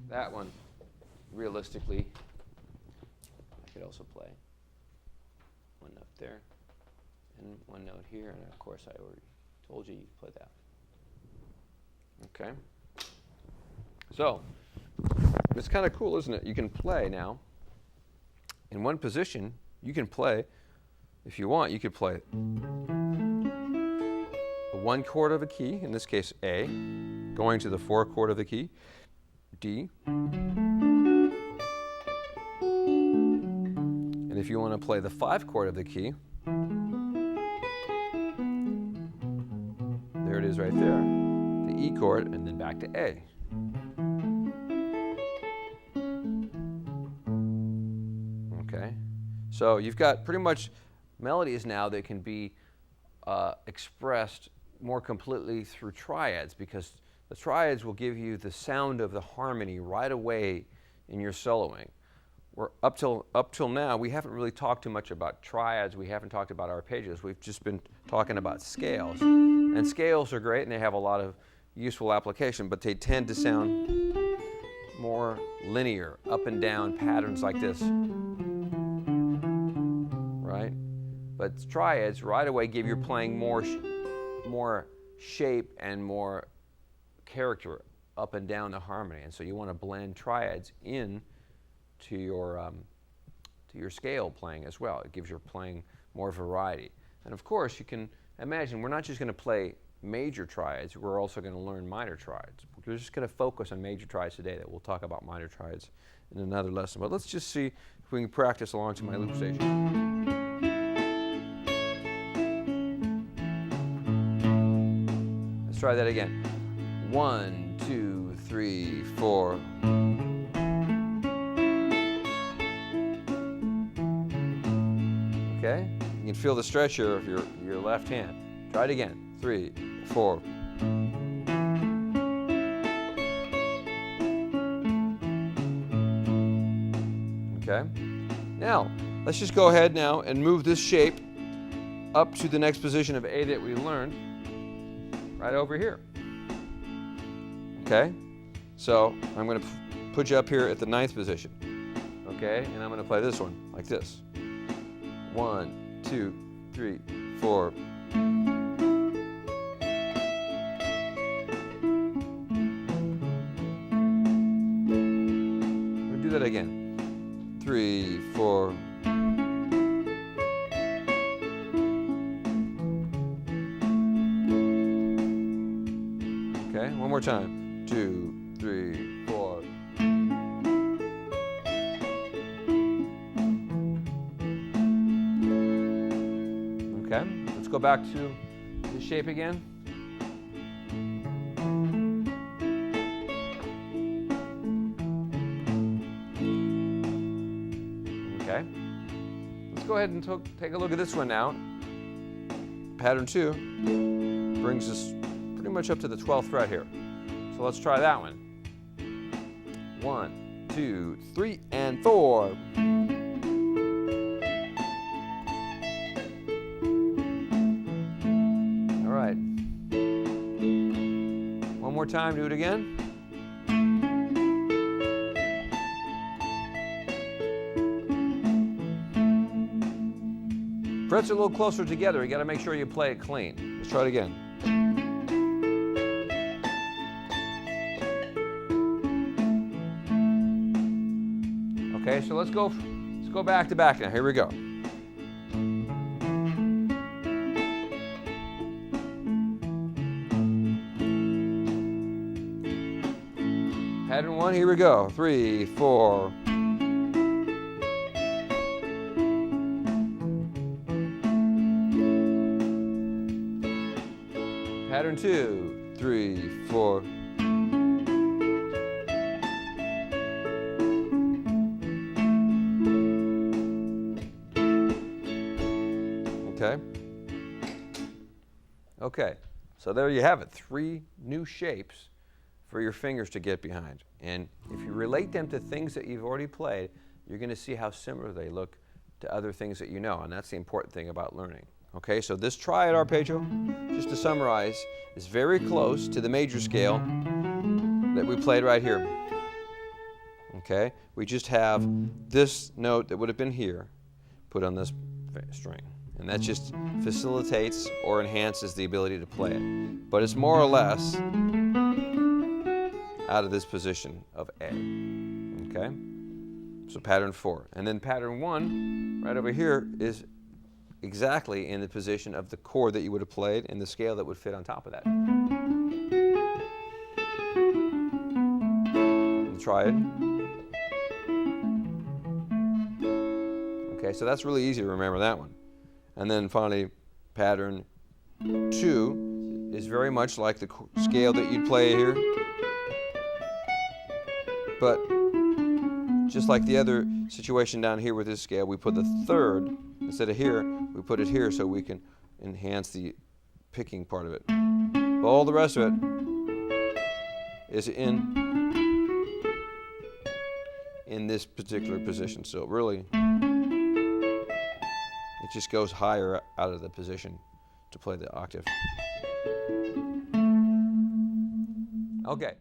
That one, realistically, I could also play one note there and one note here, and of course I already told you you could play that. Okay? So, it's kind of cool, isn't it? You can play now. In one position, you can play, if you want, you could play the 1 chord of a key, in this case A, going to the 4 chord of the key, D. And if you want to play the 5 chord of the key, there it is right there, the E chord, and then back to A. Okay, so you've got pretty much melodies now that can be expressed more completely through triads, because the triads will give you the sound of the harmony right away in your soloing. Up till now, we haven't really talked too much about triads. We haven't talked about arpeggios. We've just been talking about scales. And scales are great, and they have a lot of useful application, but they tend to sound more linear, up and down patterns like this. Right? But triads right away give your playing more shape and more character up and down the harmony. And so you want to blend triads in to your scale playing as well. It gives your playing more variety. And of course, you can imagine we're not just going to play major triads, we're also going to learn minor triads. We're just going to focus on major triads today. That we'll talk about minor triads in another lesson. But let's just see if we can practice along to my loop station. Let's try that again. 1, 2, 3, 4. Okay? You can feel the stretch here of your left hand. Try it again. 3, 4. Okay? Now, let's just go ahead now and move this shape up to the next position of A that we learned, right over here. Okay? So, I'm going to put you up here at the 9th position. Okay? And I'm going to play this one like this. 1, 2, 3, 4. We'll do that again. 3, 4. Okay, one more time. 2, 3, 4. Okay, let's go back to the shape again. Okay, let's go ahead and take a look at this one now. Pattern 2 brings us pretty much up to the 12th fret here. So let's try that one. 1, 2, 3, and 4. One more time, do it again. Frets are a little closer together. You got to make sure you play it clean. Let's try it again. Okay, so let's go back to back now. Here we go. Pattern 1, here we go. 3, 4. Pattern 2, 3, 4. Okay. Okay, so there you have it. 3 new shapes for your fingers to get behind. And if you relate them to things that you've already played, you're going to see how similar they look to other things that you know. And that's the important thing about learning. Okay, so this triad arpeggio, just to summarize, is very close to the major scale that we played right here. Okay, we just have this note that would have been here put on this string, and that just facilitates or enhances the ability to play it. But it's more or less out of this position of A. Okay, so pattern 4, and then pattern 1 right over here is exactly in the position of the chord that you would have played and the scale that would fit on top of that. The triad. Okay, so that's really easy to remember that one. And then finally, pattern 2 is very much like the scale that you'd play here, but just like the other situation down here with this scale, we put the third, instead of here, we put it here so we can enhance the picking part of it. But all the rest of it is in this particular position. So really, it just goes higher out of the position to play the octave. Okay.